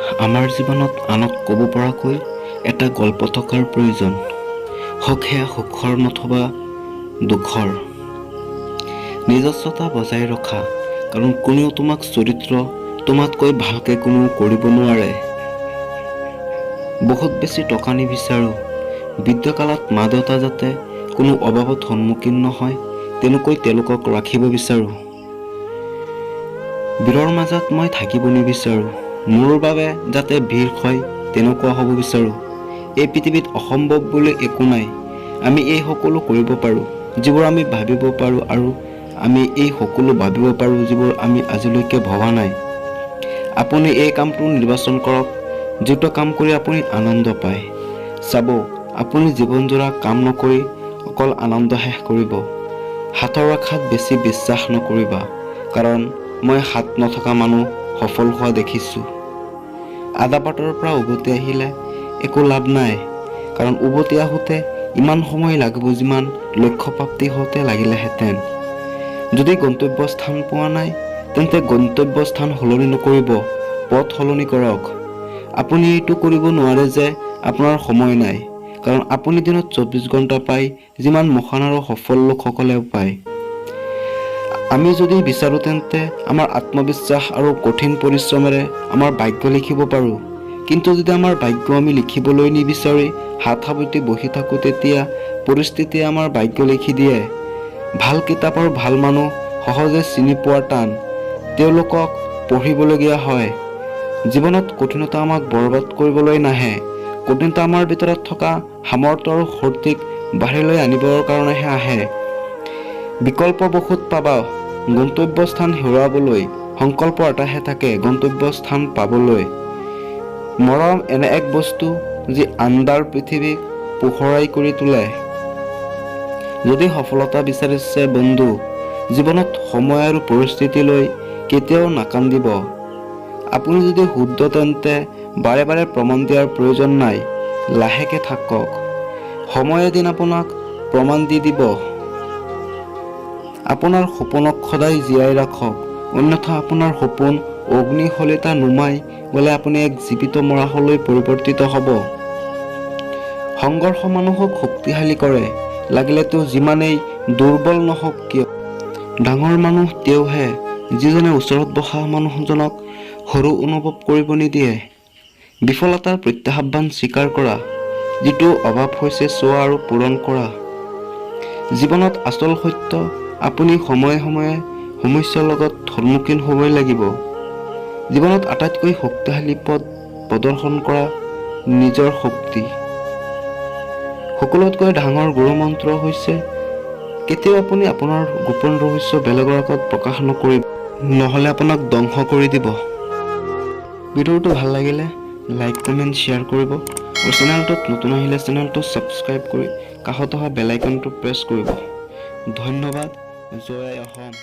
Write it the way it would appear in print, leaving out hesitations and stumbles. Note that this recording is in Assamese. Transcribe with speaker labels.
Speaker 1: আমাৰ জীৱনত আনক ক'ব পৰাকৈ এটা গল্প থকাৰ প্ৰয়োজন, হওক সেয়া সুখৰ নথবা দুখৰ। নিজস্বতা বজাই ৰখা, কাৰণ কোনেও তোমাক চৰিত্ৰ তোমাতকৈ ভালকৈ কোনেও কৰিব নোৱাৰে। বহুত বেছি টকা নিবিচাৰোঁ, বৃদ্ধকালত মা দেউতা যাতে কোনো অভাৱত সন্মুখীন নহয় তেনেকৈ তেওঁলোকক ৰাখিব বিচাৰোঁ। ভিৰৰ মাজত মই থাকিব নিবিচাৰোঁ, মোৰ বাবে যাতে ভিৰ হয় তেনেকুৱা হ'ব বিচাৰোঁ। এই পৃথিৱীত অসম্ভৱ বুলি একো নাই, আমি এই সকলো কৰিব পাৰোঁ যিবোৰ আমি ভাবিব পাৰোঁ, আৰু আমি এই সকলো ভাবিব পাৰোঁ যিবোৰ আমি আজিলৈকে ভবা নাই। আপুনি এই কামটো নিৰ্বাচন কৰক যিটো কাম কৰি আপুনি আনন্দ পায়। চাব, আপুনি জীৱনজোৰা কাম নকৰি অকল আনন্দ শেষ কৰিব। হাতৰ আশাত বেছি বিশ্বাস নকৰিবা, কাৰণ মই হাত নথকা মানুহ সফল হোৱা দেখিছোঁ। আধা বাটৰ পৰা উভতি আহিলে একো লাভ নাই, কাৰণ উভতি আহোঁতে ইমান সময় লাগিব যিমান লক্ষ্য প্ৰাপ্তি হওঁতে লাগিলেহেঁতেন। যদি গন্তব্যস্থান পোৱা নাই তেন্তে গন্তব্যস্থান সলনি নকৰিব, পথ সলনি কৰক। আপুনি এইটো কৰিব নোৱাৰে যে আপোনাৰ সময় নাই, কাৰণ আপুনি দিনত 24 ঘণ্টা পায় যিমান মহান আৰু সফল লোকসকলেও পায়। আমি যদি বিচাৰোঁ তেন্তে আমাৰ আত্মবিশ্বাস আৰু কঠিন পৰিশ্ৰমেৰে আমাৰ ভাগ্য লিখিব পাৰোঁ। কিন্তু যদি আমাৰ ভাগ্য আমি লিখিবলৈ নিবিচাৰি হাত সাৱটি বহি থাকোঁ তেতিয়া পৰিস্থিতিয়ে আমাৰ ভাগ্য লিখি দিয়ে। ভাল কিতাপ আৰু ভাল মানুহ সহজে চিনি পোৱা টান, তেওঁলোকক পঢ়িবলগীয়া হয়। জীৱনত কঠিনতা আমাক বৰবাদ কৰিবলৈ নাহে, কঠিনতা আমাৰ ভিতৰত থকা সামৰ্থ্য আৰু শক্তিক বাহিৰলৈ আনিবৰ কাৰণেহে আহে। বিকল্প বহুত পাবা গন্তব্যস্থান হেৰুৱাবলৈ, সংকল্প এটাহে থাকে গন্তব্যস্থান পাবলৈ। মৰম এনে এক বস্তু যি আন্ধাৰ পৃথিৱীক পোহৰাই কৰি তোলে। যদি সফলতা বিচাৰিছে বন্ধু, জীৱনত সময় আৰু পৰিস্থিতিলৈ কেতিয়াও নাকান্দিব। আপুনি যদি শুদ্ধ তেন্তে বাৰে বাৰে প্ৰমাণ দিয়াৰ প্ৰয়োজন নাই, লাহেকে থাকক, সময় এদিন আপোনাক প্ৰমাণ দি দিব। আপোনাৰ সপোনক সদায় জীয়াই ৰাখক, অন্যথা আপোনাৰ সপোন অগ্নিশলিতা নুমাই গ'লে আপুনি এক জীৱিত মৰাশলৈ পৰিৱৰ্তিত হ'ব। সংঘৰ্ষ মানুহক শক্তিশালী কৰে, লাগিলে তেওঁ যিমানেই দুৰ্বল নহওক কিয়। ডাঙৰ মানুহ তেওঁহে যিজনে ওচৰত বহা মানুহজনক সৰু অনুভৱ কৰিব নিদিয়ে। বিফলতাৰ প্ৰত্যাহ্বান স্বীকাৰ কৰা, যিটো অভাৱ হৈছে চোৱা আৰু পূৰণ কৰা। জীৱনত আচল সত্য, আপুনি সময়ে সময়ে সমস্যাৰ লগত সন্মুখীন হ'বই লাগিব। জীৱনত আটাইতকৈ শক্তিশালী পথ প্ৰদৰ্শন কৰা নিজৰ শক্তি। সকলোতকৈ ডাঙৰ গুৰুমন্ত্ৰ হৈছে কেতিয়াও আপুনি আপোনাৰ গোপন ৰহস্য বেলেগৰ আগত প্ৰকাশ নকৰিব, নহ'লে আপোনাক ধ্বংস কৰি দিব। ভিডিঅ'টো ভাল লাগিলে লাইক কমেণ্ট শ্বেয়াৰ কৰিব, আৰু চেনেলটোত নতুন আহিলে চেনেলটো ছাবস্ক্ৰাইব কৰি কাষত অহা বেল আইকনটো প্ৰেছ কৰিব। ধন্যবাদ। জয় অসম।